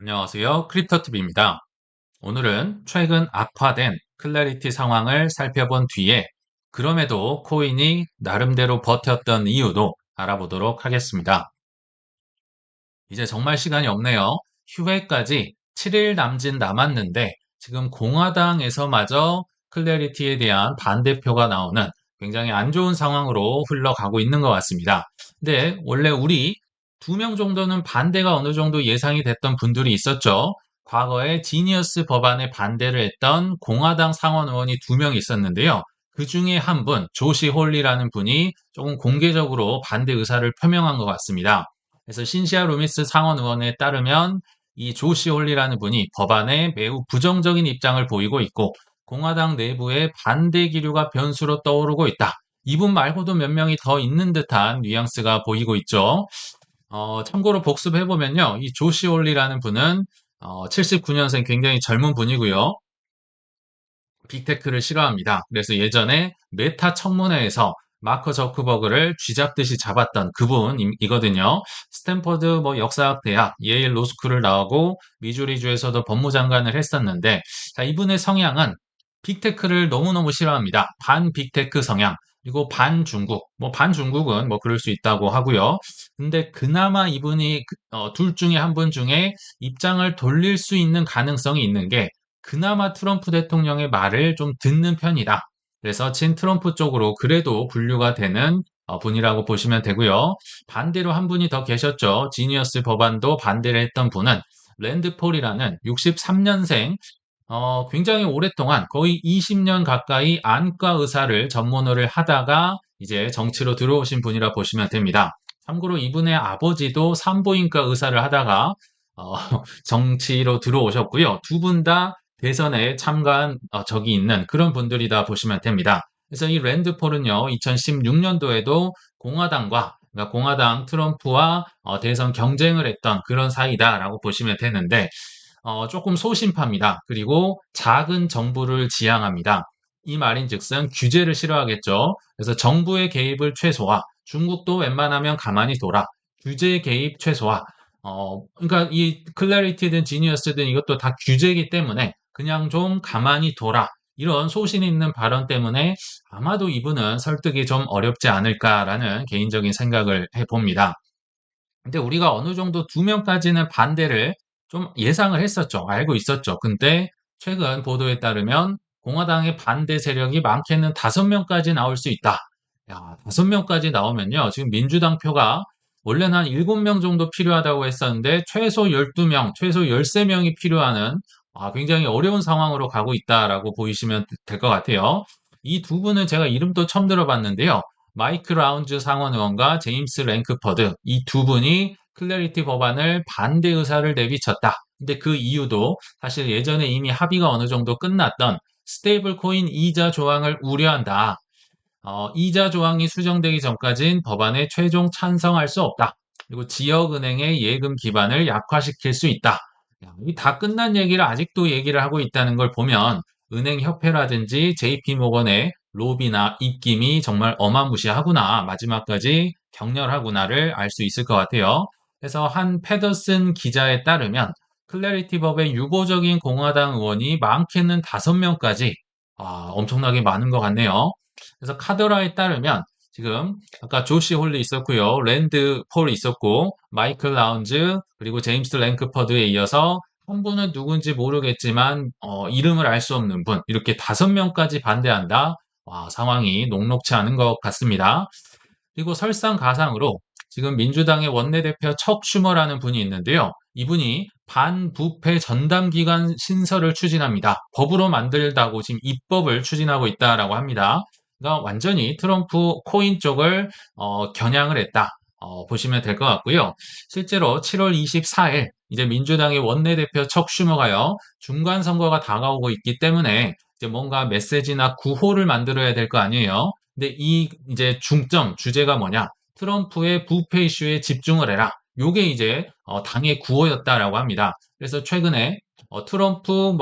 안녕하세요. 크립토TV입니다. 오늘은 최근 악화된 클래리티 상황을 살펴본 뒤에 그럼에도 코인이 나름대로 버텼던 이유도 알아보도록 하겠습니다. 이제 정말 시간이 없네요. 휴회까지 7일 남짓 남았는데 지금 공화당에서마저 클래리티에 대한 반대표가 나오는 굉장히 안 좋은 상황으로 흘러가고 있는 것 같습니다. 근데 원래 우리 2명 정도는 반대가 어느 정도 예상이 됐던 분들이 있었죠. 과거에 지니어스 법안에 반대를 했던 공화당 상원 의원이 2명 있었는데요. 그 중에 한 분, 조시 홀리라는 분이 조금 공개적으로 반대 의사를 표명한 것 같습니다. 그래서 신시아 루미스 상원 의원에 따르면 이 조시 홀리라는 분이 법안에 매우 부정적인 입장을 보이고 있고 공화당 내부에 반대 기류가 변수로 떠오르고 있다. 이분 말고도 몇 명이 더 있는 듯한 뉘앙스가 보이고 있죠. 참고로 복습해보면요. 이 조시 홀리라는 분은 79년생 굉장히 젊은 분이고요. 빅테크를 싫어합니다. 그래서 예전에 메타 청문회에서 마크 저크버그를 쥐잡듯이 잡았던 그분이거든요. 스탠퍼드 역사학 대학, 예일 로스쿨을 나오고 미주리주에서도 법무장관을 했었는데, 자, 이분의 성향은 빅테크를 너무너무 싫어합니다. 반 빅테크 성향. 그리고 반 중국, 반 중국은 그럴 수 있다고 하고요. 근데 그나마 이분이 둘 중에 한 분 중에 입장을 돌릴 수 있는 가능성이 있는 게 그나마 트럼프 대통령의 말을 좀 듣는 편이다. 그래서 친 트럼프 쪽으로 그래도 분류가 되는 분이라고 보시면 되고요. 반대로 한 분이 더 계셨죠. 지니어스 법안도 반대를 했던 분은 랜드 폴이라는 63년생 굉장히 오랫동안 거의 20년 가까이 안과 의사를 전문의를 하다가 이제 정치로 들어오신 분이라 보시면 됩니다. 참고로 이분의 아버지도 산부인과 의사를 하다가 어, 정치로 들어오셨고요. 두 분 다 대선에 참가한 적이 있는 그런 분들이다 보시면 됩니다. 그래서 이 랜드 폴은요, 2016년도에도 그러니까 공화당 트럼프와 대선 경쟁을 했던 그런 사이다라고 보시면 되는데, 조금 소심파입니다. 그리고 작은 정부를 지향합니다. 이 말인즉슨 규제를 싫어하겠죠. 그래서 정부의 개입을 최소화, 중국도 웬만하면 가만히 둬라. 규제 개입 최소화. 그러니까 이 클래리티든 지니어스든 이것도 다 규제이기 때문에 그냥 좀 가만히 둬라. 이런 소신 있는 발언 때문에 아마도 이분은 설득이 좀 어렵지 않을까라는 개인적인 생각을 해봅니다. 근데 우리가 어느 정도 2명까지는 반대를 좀 예상을 했었죠. 알고 있었죠. 근데 최근 보도에 따르면 공화당의 반대 세력이 많게는 5명까지 나올 수 있다. 야, 5명까지 나오면요. 지금 민주당 표가 원래는 한 7명 정도 필요하다고 했었는데 최소 12명, 최소 13명이 필요하는 굉장히 어려운 상황으로 가고 있다라고 보이시면 될 것 같아요. 이 두 분은 제가 이름도 처음 들어봤는데요. 마이크 라운즈 상원 의원과 제임스 랭크퍼드 이 두 분이 클래리티 법안을 반대 의사를 내비쳤다. 근데 그 이유도 사실 예전에 이미 합의가 어느 정도 끝났던 스테이블 코인 이자 조항을 우려한다. 이자 조항이 수정되기 전까진 법안에 최종 찬성할 수 없다. 그리고 지역은행의 예금 기반을 약화시킬 수 있다. 이 다 끝난 얘기를 아직도 얘기를 하고 있다는 걸 보면 은행협회라든지 JP모건의 로비나 입김이 정말 어마무시하구나. 마지막까지 격렬하구나를 알 수 있을 것 같아요. 그래서 한 패더슨 기자에 따르면 클래리티 법의 유보적인 공화당 의원이 많게는 5명까지 엄청나게 많은 것 같네요. 그래서 카더라에 따르면 지금 아까 조시 홀리 있었고요. 랜드 폴 있었고 마이클 라운즈 그리고 제임스 랭크퍼드에 이어서 한 분은 누군지 모르겠지만 이름을 알 수 없는 분 이렇게 5명까지 반대한다. 와, 상황이 녹록치 않은 것 같습니다. 그리고 설상가상으로 지금 민주당의 원내대표 척 슈머라는 분이 있는데요. 이분이 반부패 전담기관 신설을 추진합니다. 법으로 만들다고 지금 입법을 추진하고 있다라고 합니다. 그러니까 완전히 트럼프 코인 쪽을 겨냥을 했다. 보시면 될 것 같고요. 실제로 7월 24일 이제 민주당의 원내대표 척 슈머가요. 중간 선거가 다가오고 있기 때문에 이제 뭔가 메시지나 구호를 만들어야 될 거 아니에요. 근데 이 이제 중점 주제가 뭐냐? 트럼프의 부패 이슈에 집중을 해라. 요게 이제 당의 구호였다라고 합니다. 그래서 최근에 트럼프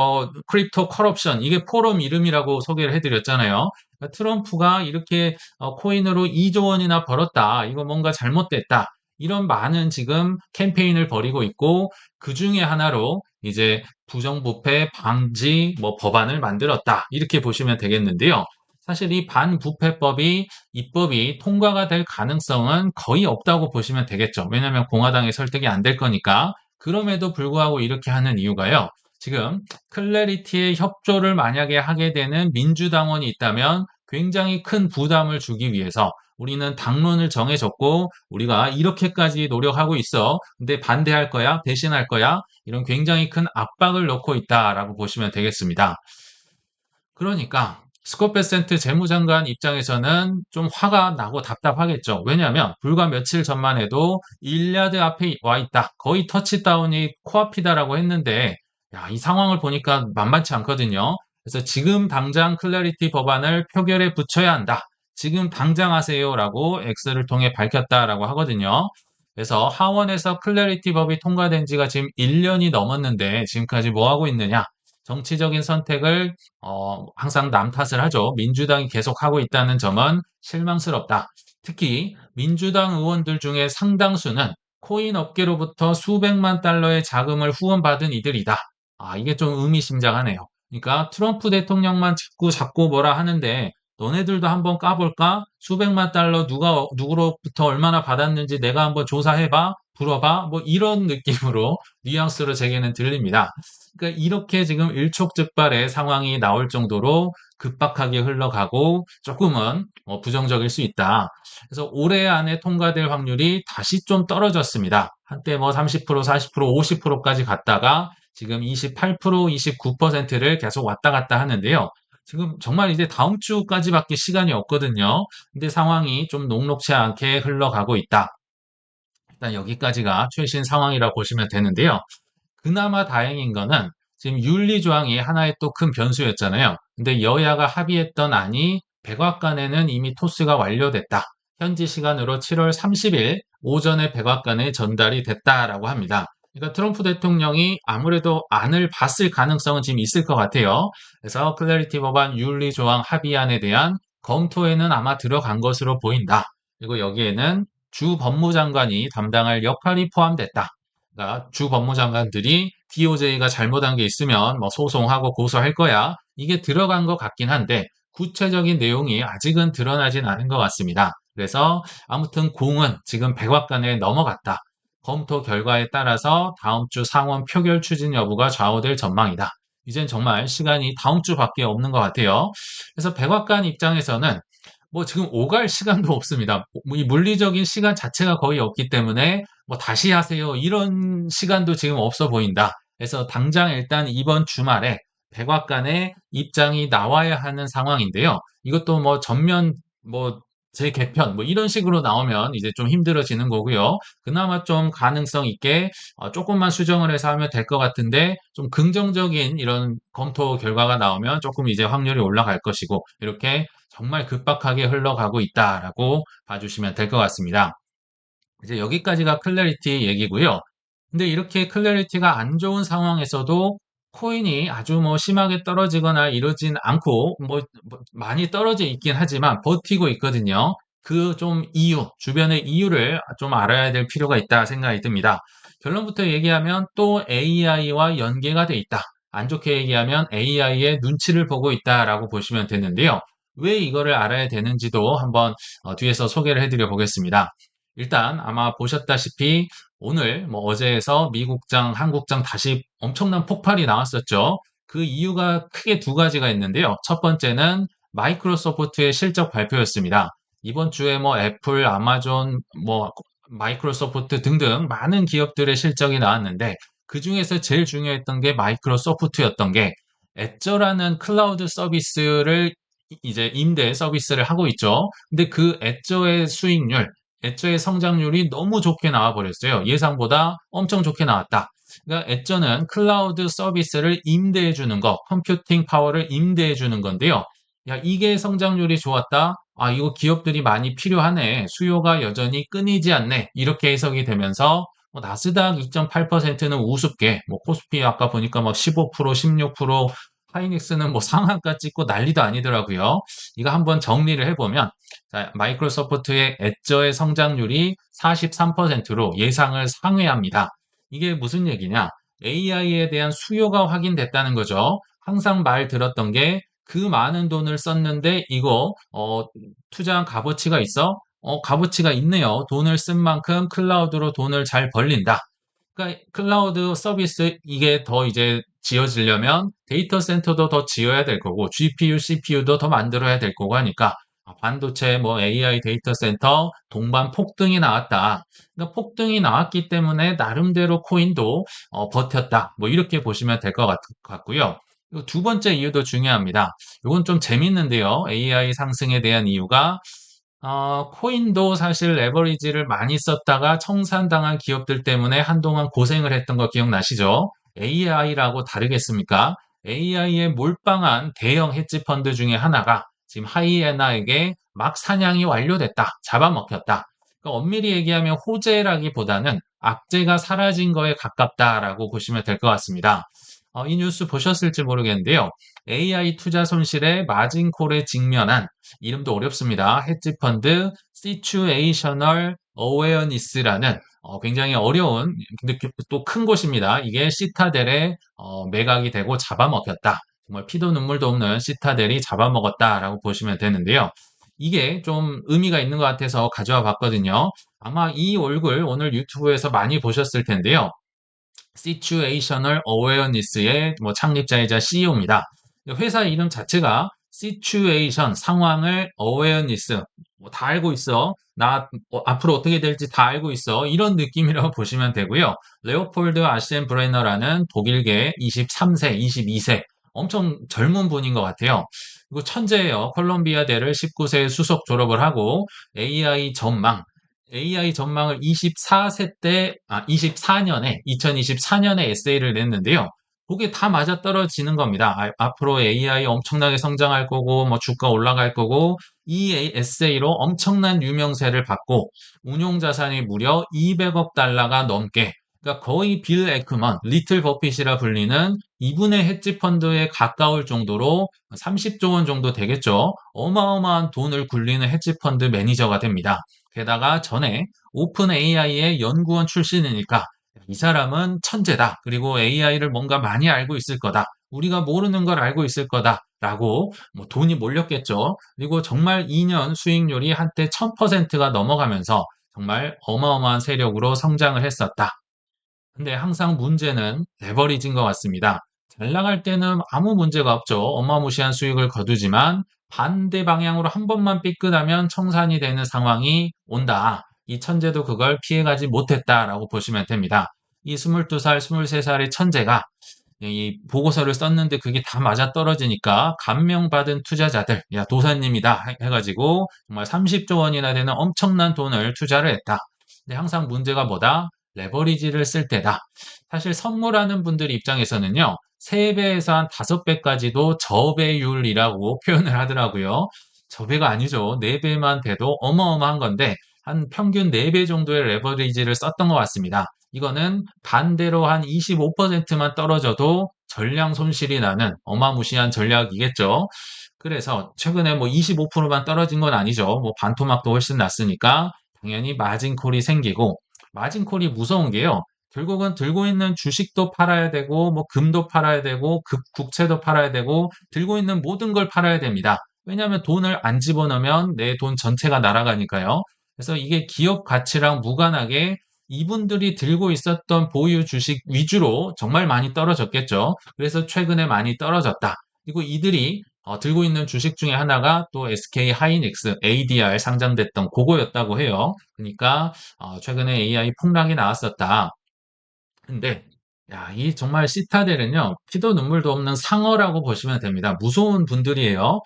크립토 커럽션 이게 포럼 이름이라고 소개를 해드렸잖아요. 그러니까 트럼프가 이렇게 코인으로 2조 원이나 벌었다. 이거 뭔가 잘못됐다. 이런 많은 지금 캠페인을 벌이고 있고 그 중에 하나로 이제 부정부패 방지 뭐 법안을 만들었다. 이렇게 보시면 되겠는데요. 사실 이 반부패법이 입법이 통과가 될 가능성은 거의 없다고 보시면 되겠죠. 왜냐하면 공화당의 설득이 안 될 거니까. 그럼에도 불구하고 이렇게 하는 이유가요. 지금 클래리티의 협조를 만약에 하게 되는 민주당원이 있다면 굉장히 큰 부담을 주기 위해서 우리는 당론을 정해줬고 우리가 이렇게까지 노력하고 있어. 근데 반대할 거야? 배신할 거야? 이런 굉장히 큰 압박을 넣고 있다라고 보시면 되겠습니다. 그러니까 스콧 베센트 재무장관 입장에서는 좀 화가 나고 답답하겠죠. 왜냐하면 불과 며칠 전만 해도 일야드 앞에 와 있다. 거의 터치다운이 코앞이다라고 했는데 야, 이 상황을 보니까 만만치 않거든요. 그래서 지금 당장 클래리티 법안을 표결에 붙여야 한다. 지금 당장 하세요라고 X를 통해 밝혔다라고 하거든요. 그래서 하원에서 클래리티 법이 통과된 지가 지금 1년이 넘었는데 지금까지 뭐 하고 있느냐? 정치적인 선택을 항상 남 탓을 하죠. 민주당이 계속하고 있다는 점은 실망스럽다. 특히 민주당 의원들 중에 상당수는 코인 업계로부터 수백만 달러의 자금을 후원받은 이들이다. 아, 이게 좀 의미심장하네요. 그러니까 트럼프 대통령만 자꾸 뭐라 하는데 너네들도 한번 까볼까? 수백만 달러 누구로부터 얼마나 받았는지 내가 한번 조사해봐, 불어봐, 뭐 이런 느낌으로 뉘앙스로 제게는 들립니다. 그러니까 이렇게 지금 일촉즉발의 상황이 나올 정도로 급박하게 흘러가고 조금은 부정적일 수 있다. 그래서 올해 안에 통과될 확률이 다시 좀 떨어졌습니다. 한때 뭐 30%, 40%, 50%까지 갔다가 지금 28%, 29%를 계속 왔다 갔다 하는데요. 지금 정말 이제 다음 주까지밖에 시간이 없거든요. 근데 상황이 좀 녹록치 않게 흘러가고 있다. 일단 여기까지가 최신 상황이라고 보시면 되는데요. 그나마 다행인 거는 지금 윤리조항이 하나의 또 큰 변수였잖아요. 근데 여야가 합의했던 안이 백악관에는 이미 토스가 완료됐다. 현지 시간으로 7월 30일 오전에 백악관에 전달이 됐다라고 합니다. 그러니까 트럼프 대통령이 아무래도 안을 봤을 가능성은 지금 있을 것 같아요. 그래서 클래리티 법안 윤리조항 합의안에 대한 검토에는 아마 들어간 것으로 보인다. 그리고 여기에는 주 법무장관이 담당할 역할이 포함됐다. 그러니까 주 법무장관들이 DOJ가 잘못한 게 있으면 뭐 소송하고 고소할 거야. 이게 들어간 것 같긴 한데 구체적인 내용이 아직은 드러나진 않은 것 같습니다. 그래서 아무튼 공은 지금 백악관에 넘어갔다. 검토 결과에 따라서 다음 주 상원 표결 추진 여부가 좌우될 전망이다. 이젠 정말 시간이 다음 주밖에 없는 것 같아요. 그래서 백악관 입장에서는 뭐 지금 오갈 시간도 없습니다. 이 물리적인 시간 자체가 거의 없기 때문에 뭐 다시 하세요. 이런 시간도 지금 없어 보인다. 그래서 당장 일단 이번 주말에 백악관의 입장이 나와야 하는 상황인데요. 이것도 뭐 전면 뭐 재개편 뭐 이런 식으로 나오면 이제 좀 힘들어지는 거고요. 그나마 좀 가능성 있게 조금만 수정을 해서 하면 될 것 같은데 좀 긍정적인 이런 검토 결과가 나오면 조금 이제 확률이 올라갈 것이고 이렇게 정말 급박하게 흘러가고 있다라고 봐주시면 될 것 같습니다. 이제 여기까지가 클래리티 얘기고요. 근데 이렇게 클래리티가 안 좋은 상황에서도 코인이 아주 뭐 심하게 떨어지거나 이러진 않고 뭐 많이 떨어져 있긴 하지만 버티고 있거든요. 그 좀 이유, 주변의 이유를 좀 알아야 될 필요가 있다 생각이 듭니다. 결론부터 얘기하면 또 AI와 연계가 돼 있다. 안 좋게 얘기하면 AI의 눈치를 보고 있다라고 보시면 되는데요. 왜 이거를 알아야 되는지도 한번 뒤에서 소개를 해드려 보겠습니다. 일단 아마 보셨다시피 오늘 뭐 어제에서 미국장, 한국장 다시 엄청난 폭발이 나왔었죠. 그 이유가 크게 두 가지가 있는데요. 첫 번째는 마이크로소프트의 실적 발표였습니다. 이번 주에 뭐 애플, 아마존, 뭐 마이크로소프트 등등 많은 기업들의 실적이 나왔는데 그 중에서 제일 중요했던 게 마이크로소프트였던 게 애저라는 클라우드 서비스를 이제 임대 서비스를 하고 있죠. 근데 그 애저의 수익률, 애저의 성장률이 너무 좋게 나와 버렸어요. 예상보다 엄청 좋게 나왔다. 그러니까 애저는 클라우드 서비스를 임대해 주는 거, 컴퓨팅 파워를 임대해 주는 건데요. 야, 이게 성장률이 좋았다. 아, 이거 기업들이 많이 필요하네. 수요가 여전히 끊이지 않네. 이렇게 해석이 되면서 뭐 나스닥 2.8%는 우습게, 뭐 코스피 아까 보니까 막 15%, 16%, 하이닉스는 뭐 상한가 찍고 난리도 아니더라고요. 이거 한번 정리를 해보면, 자, 마이크로소프트의 애저의 성장률이 43%로 예상을 상회합니다. 이게 무슨 얘기냐? AI에 대한 수요가 확인됐다는 거죠. 항상 말 들었던 게 그 많은 돈을 썼는데 이거 투자한 값어치가 있어? 값어치가 있네요. 돈을 쓴 만큼 클라우드로 돈을 잘 벌린다. 그러니까 클라우드 서비스 이게 더 이제 지어지려면 데이터 센터도 더 지어야 될 거고 GPU, CPU도 더 만들어야 될 거고 하니까 반도체, 뭐 AI 데이터 센터 동반 폭등이 나왔다. 그러니까 폭등이 나왔기 때문에 나름대로 코인도 버텼다. 뭐 이렇게 보시면 될 것 같고요. 그리고 두 번째 이유도 중요합니다. 이건 좀 재밌는데요. AI 상승에 대한 이유가 코인도 사실 레버리지를 많이 썼다가 청산당한 기업들 때문에 한동안 고생을 했던 거 기억나시죠? AI라고 다르겠습니까? AI에 몰빵한 대형 헤지 펀드 중에 하나가 지금 하이에나에게 막 사냥이 완료됐다. 잡아먹혔다. 그러니까 엄밀히 얘기하면 호재라기보다는 악재가 사라진 거에 가깝다라고 보시면 될 것 같습니다. 이 뉴스 보셨을지 모르겠는데요. AI 투자 손실에 마진콜에 직면한 이름도 어렵습니다. 헤지펀드 시츄에이셔널 어웨어니스라는 굉장히 어려운 근데 또 큰 곳입니다. 이게 시타델에 매각이 되고 잡아먹혔다. 정말 피도 눈물도 없는 시타델이 잡아먹었다라고 보시면 되는데요. 이게 좀 의미가 있는 것 같아서 가져와 봤거든요. 아마 이 얼굴 오늘 유튜브에서 많이 보셨을 텐데요. Situational Awareness의 뭐 창립자이자 CEO입니다. 회사 이름 자체가 Situation, 상황을 Awareness, 뭐다 알고 있어. 나 앞으로 어떻게 될지 다 알고 있어. 이런 느낌이라고 보시면 되고요. 레오폴드 아센 브레너라는 독일계 23세, 22세, 엄청 젊은 분인 것 같아요. 그리고 천재예요. 콜롬비아대를 19세에 수석 졸업을 하고 AI 전망을 24세 때, 24년에, 2024년에 에세이를 냈는데요. 그게 다 맞아떨어지는 겁니다. 앞으로 AI 엄청나게 성장할 거고, 뭐 주가 올라갈 거고, 이 에세이로 엄청난 유명세를 받고, 운용 자산이 무려 200억 달러가 넘게, 그러니까 거의 빌 에크먼, 리틀 버핏이라 불리는 이분의 헤지 펀드에 가까울 정도로 30조 원 정도 되겠죠. 어마어마한 돈을 굴리는 헤지 펀드 매니저가 됩니다. 게다가 전에 오픈 AI의 연구원 출신이니까 이 사람은 천재다. 그리고 AI를 뭔가 많이 알고 있을 거다. 우리가 모르는 걸 알고 있을 거다라고 뭐 돈이 몰렸겠죠. 그리고 정말 2년 수익률이 한때 1000%가 넘어가면서 정말 어마어마한 세력으로 성장을 했었다. 근데 항상 문제는 레버리지인 것 같습니다. 잘 나갈 때는 아무 문제가 없죠. 어마무시한 수익을 거두지만 반대 방향으로 한 번만 삐끗하면 청산이 되는 상황이 온다. 이 천재도 그걸 피해가지 못했다라고 보시면 됩니다. 이 22살, 23살의 천재가 이 보고서를 썼는데 그게 다 맞아떨어지니까 감명받은 투자자들, 야, 도사님이다 해가지고 정말 30조 원이나 되는 엄청난 돈을 투자를 했다. 근데 항상 문제가 뭐다? 레버리지를 쓸 때다. 사실 선물하는 분들 입장에서는요, 3배에서 한 5배까지도 저배율이라고 표현을 하더라고요. 저배가 아니죠. 4배만 돼도 어마어마한 건데, 한 평균 4배 정도의 레버리지를 썼던 것 같습니다. 이거는 반대로 한 25%만 떨어져도 전량 손실이 나는 어마무시한 전략이겠죠. 그래서 최근에 뭐 25%만 떨어진 건 아니죠. 뭐 반토막도 훨씬 났으니까 당연히 마진콜이 생기고 마진콜이 무서운 게요. 결국은 들고 있는 주식도 팔아야 되고 뭐 금도 팔아야 되고 국채도 팔아야 되고 들고 있는 모든 걸 팔아야 됩니다. 왜냐하면 돈을 안 집어넣으면 내 돈 전체가 날아가니까요. 그래서 이게 기업 가치랑 무관하게 이분들이 들고 있었던 보유 주식 위주로 정말 많이 떨어졌겠죠. 그래서 최근에 많이 떨어졌다. 그리고 이들이 들고 있는 주식 중에 하나가 또 SK 하이닉스 ADR 상장됐던 그거였다고 해요. 그러니까 최근에 AI 폭락이 나왔었다. 근데 야, 이 정말 시타델은요, 피도 눈물도 없는 상어라고 보시면 됩니다. 무서운 분들이에요.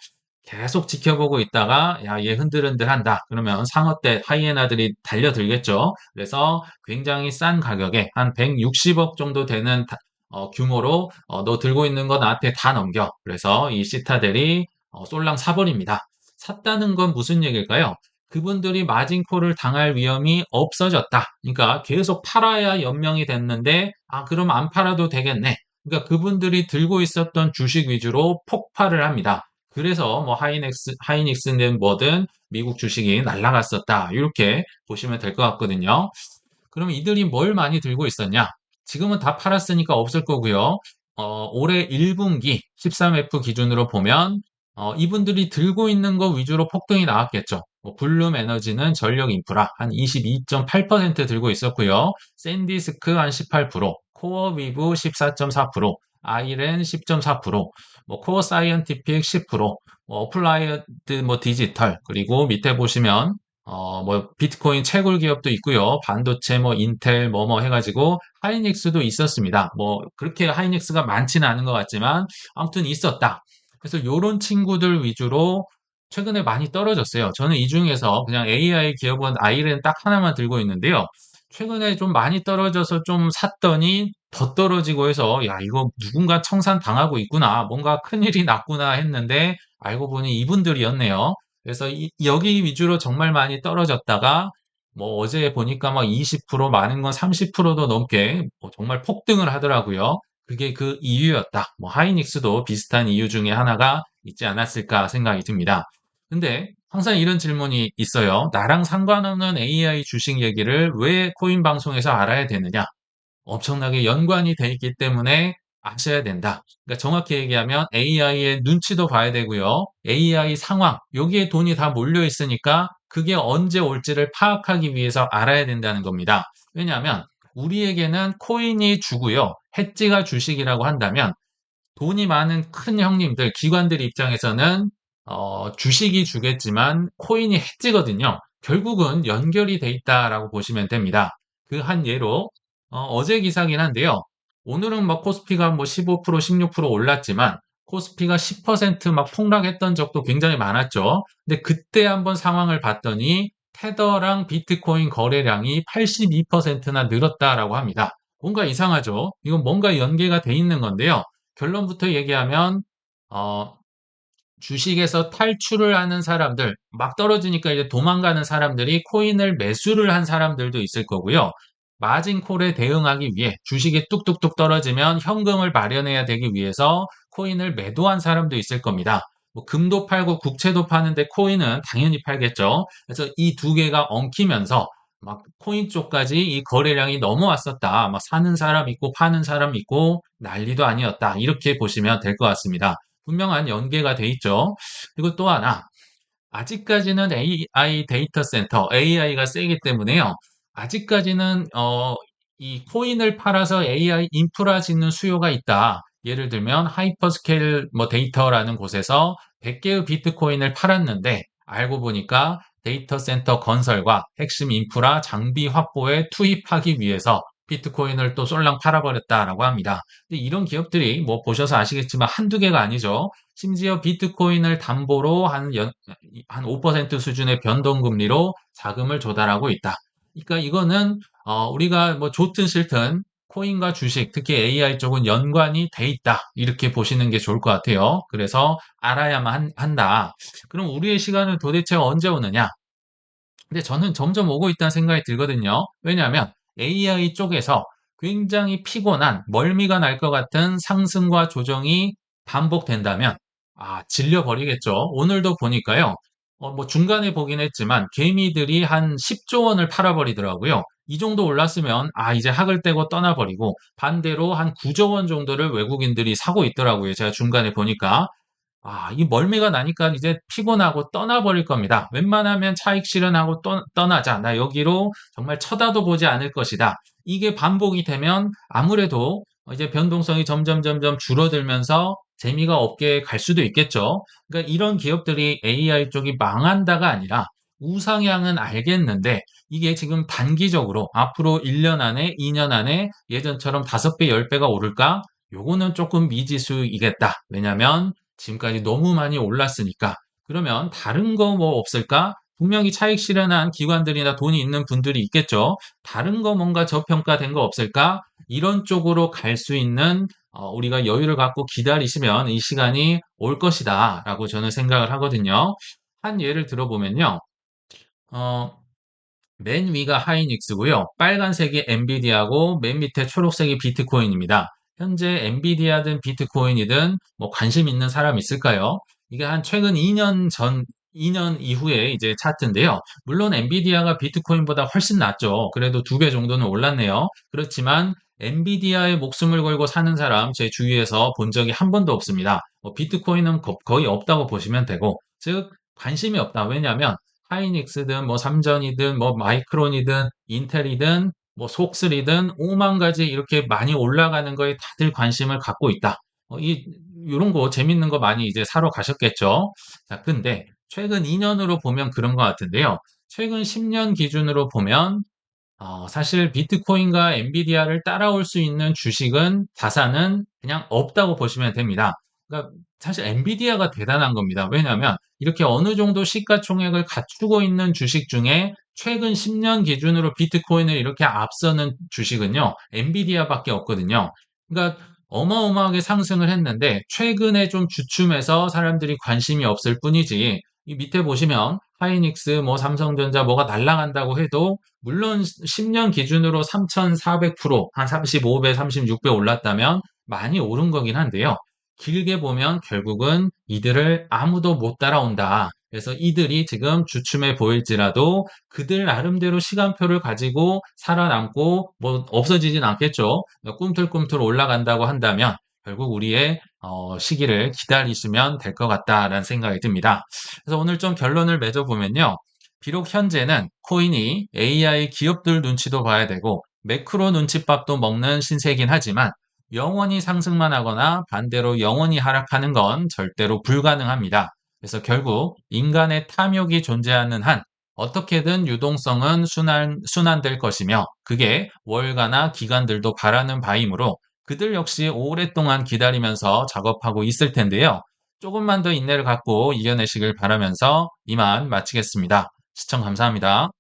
계속 지켜보고 있다가, 야, 얘 흔들흔들한다. 그러면 상어 때 하이에나들이 달려들겠죠. 그래서 굉장히 싼 가격에 한 160억 정도 되는 규모로 너 들고 있는 거 나한테 다 넘겨. 그래서 이 시타델이 쏠랑 사버립니다. 샀다는 건 무슨 얘기일까요? 그분들이 마진콜을 당할 위험이 없어졌다. 그러니까 계속 팔아야 연명이 됐는데, 그럼 안 팔아도 되겠네. 그러니까 그분들이 들고 있었던 주식 위주로 폭발을 합니다. 그래서 뭐 하이닉스는 뭐든 미국 주식이 날아갔었다. 이렇게 보시면 될 것 같거든요. 그럼 이들이 뭘 많이 들고 있었냐? 지금은 다 팔았으니까 없을 거고요. 올해 1분기 13F 기준으로 보면 이분들이 들고 있는 거 위주로 폭등이 나왔겠죠. 뭐 블룸 에너지는 전력 인프라 한 22.8% 들고 있었고요. 샌디스크 한 18%, 코어 위브 14.4%, 아이렌 10.4%, 뭐 코어 사이언티픽 10%, 뭐 어플라이드 뭐 디지털 그리고 밑에 보시면 뭐 비트코인 채굴 기업도 있고요. 반도체 뭐 인텔 뭐뭐 해가지고 하이닉스도 있었습니다. 뭐 그렇게 하이닉스가 많지는 않은 것 같지만 아무튼 있었다. 그래서 요런 친구들 위주로 최근에 많이 떨어졌어요. 저는 이 중에서 그냥 AI 기업은 아이렌 딱 하나만 들고 있는데요. 최근에 좀 많이 떨어져서 좀 샀더니 더 떨어지고 해서 야 이거 누군가 청산 당하고 있구나. 뭔가 큰일이 났구나 했는데 알고 보니 이분들이었네요. 그래서 여기 위주로 정말 많이 떨어졌다가 뭐 어제 보니까 막 20% 많은 건 30%도 넘게 뭐 정말 폭등을 하더라고요. 그게 그 이유였다. 뭐 하이닉스도 비슷한 이유 중에 하나가 있지 않았을까 생각이 듭니다. 근데 항상 이런 질문이 있어요. 나랑 상관없는 AI 주식 얘기를 왜 코인 방송에서 알아야 되느냐? 엄청나게 연관이 돼 있기 때문에 아셔야 된다. 그러니까 정확히 얘기하면 AI의 눈치도 봐야 되고요. AI 상황, 여기에 돈이 다 몰려 있으니까 그게 언제 올지를 파악하기 위해서 알아야 된다는 겁니다. 왜냐하면 우리에게는 코인이 주고요. 해지가 주식이라고 한다면 돈이 많은 큰 형님들, 기관들 입장에서는 주식이 주겠지만 코인이 해지거든요. 결국은 연결이 돼 있다라고 보시면 됩니다. 그 한 예로 제 기사긴 한데요. 오늘은 뭐 코스피가 뭐 15%, 16% 올랐지만 코스피가 10%막 폭락했던 적도 굉장히 많았죠. 근데 그때 한번 상황을 봤더니 테더랑 비트코인 거래량이 82%나 늘었다라고 합니다. 뭔가 이상하죠? 이건 뭔가 연계가 돼 있는 건데요. 결론부터 얘기하면 어, 주식에서 탈출을 하는 사람들, 막 떨어지니까 이제 도망가는 사람들이 코인을 매수를 한 사람들도 있을 거고요. 마진콜에 대응하기 위해 주식이 뚝뚝뚝 떨어지면 현금을 마련해야 되기 위해서 코인을 매도한 사람도 있을 겁니다. 뭐 금도 팔고 국채도 파는데 코인은 당연히 팔겠죠. 그래서 이 두 개가 엉키면서 막 코인 쪽까지 이 거래량이 넘어왔었다. 막 사는 사람 있고 파는 사람 있고 난리도 아니었다. 이렇게 보시면 될 것 같습니다. 분명한 연계가 돼 있죠. 그리고 또 하나, 아직까지는 AI 데이터 센터, AI가 세기 때문에요. 아직까지는 이 코인을 팔아서 AI 인프라 짓는 수요가 있다. 예를 들면 하이퍼스케일 뭐 데이터라는 곳에서 100개의 비트코인을 팔았는데 알고 보니까 데이터 센터 건설과 핵심 인프라 장비 확보에 투입하기 위해서 비트코인을 또 쏠랑 팔아버렸다라고 합니다. 근데 이런 기업들이 뭐 보셔서 아시겠지만 한두 개가 아니죠. 심지어 비트코인을 담보로 한 5% 수준의 변동금리로 자금을 조달하고 있다. 그러니까 이거는 우리가 뭐 좋든 싫든 코인과 주식, 특히 AI 쪽은 연관이 돼 있다. 이렇게 보시는 게 좋을 것 같아요. 그래서 알아야만 한다. 그럼 우리의 시간은 도대체 언제 오느냐? 근데 저는 점점 오고 있다는 생각이 들거든요. 왜냐하면 AI 쪽에서 굉장히 피곤한 멀미가 날 것 같은 상승과 조정이 반복된다면 질려버리겠죠. 오늘도 보니까요. 뭐 중간에 보긴 했지만 개미들이 한 10조 원을 팔아버리더라고요. 이 정도 올랐으면 이제 학을 떼고 떠나버리고 반대로 한 9조 원 정도를 외국인들이 사고 있더라고요. 제가 중간에 보니까. 이 멀미가 나니까 이제 피곤하고 떠나버릴 겁니다. 웬만하면 차익 실현하고 떠나자. 나 여기로 정말 쳐다도 보지 않을 것이다. 이게 반복이 되면 아무래도 이제 변동성이 점점 줄어들면서 재미가 없게 갈 수도 있겠죠. 그러니까 이런 기업들이 AI 쪽이 망한다가 아니라 우상향은 알겠는데 이게 지금 단기적으로 앞으로 1년 안에, 2년 안에 예전처럼 5배, 10배가 오를까? 요거는 조금 미지수이겠다. 왜냐면 지금까지 너무 많이 올랐으니까. 그러면 다른 거 뭐 없을까? 분명히 차익 실현한 기관들이나 돈이 있는 분들이 있겠죠. 다른 거 뭔가 저평가된 거 없을까? 이런 쪽으로 갈 수 있는 우리가 여유를 갖고 기다리시면 이 시간이 올 것이다 라고 저는 생각을 하거든요. 한 예를 들어보면요. 어, 맨 위가 하이닉스고요. 빨간색이 엔비디아고 맨 밑에 초록색이 비트코인입니다. 현재 엔비디아든 비트코인이든 뭐 관심 있는 사람 있을까요? 이게 한 최근 2년 전, 2년 이후에 이제 차트인데요. 물론 엔비디아가 비트코인보다 훨씬 낫죠. 그래도 2배 정도는 올랐네요. 그렇지만 엔비디아에 목숨을 걸고 사는 사람 제 주위에서 본 적이 한 번도 없습니다. 비트코인은 거의 없다고 보시면 되고, 즉 관심이 없다. 왜냐하면 하이닉스든 뭐 삼전이든 뭐 마이크론이든 인텔이든 뭐 속쓰리든 5만 가지 이렇게 많이 올라가는 거에 다들 관심을 갖고 있다. 이런 거 재밌는 거 많이 이제 사러 가셨겠죠. 자, 근데 최근 2년으로 보면 그런 것 같은데요. 최근 10년 기준으로 보면 사실 비트코인과 엔비디아를 따라올 수 있는 주식은, 자산은 그냥 없다고 보시면 됩니다. 그러니까 사실 엔비디아가 대단한 겁니다. 왜냐하면 이렇게 어느 정도 시가총액을 갖추고 있는 주식 중에 최근 10년 기준으로 비트코인을 이렇게 앞서는 주식은요, 엔비디아밖에 없거든요. 그러니까 어마어마하게 상승을 했는데 최근에 좀 주춤해서 사람들이 관심이 없을 뿐이지, 이 밑에 보시면 하이닉스, 뭐 삼성전자 뭐가 날아간다고 해도 물론 10년 기준으로 3,400%, 한 35배, 36배 올랐다면 많이 오른 거긴 한데요. 길게 보면 결국은 이들을 아무도 못 따라온다. 그래서 이들이 지금 주춤해 보일지라도 그들 나름대로 시간표를 가지고 살아남고 뭐 없어지진 않겠죠. 꿈틀꿈틀 올라간다고 한다면 결국 우리의 시기를 기다리시면 될 것 같다라는 생각이 듭니다. 그래서 오늘 좀 결론을 맺어보면요. 비록 현재는 코인이 AI 기업들 눈치도 봐야 되고 매크로 눈칫밥도 먹는 신세긴 하지만 영원히 상승만 하거나 반대로 영원히 하락하는 건 절대로 불가능합니다. 그래서 결국 인간의 탐욕이 존재하는 한 어떻게든 유동성은 순환될 것이며, 그게 월가나 기관들도 바라는 바이므로 그들 역시 오랫동안 기다리면서 작업하고 있을 텐데요. 조금만 더 인내를 갖고 이겨내시길 바라면서 이만 마치겠습니다. 시청 감사합니다.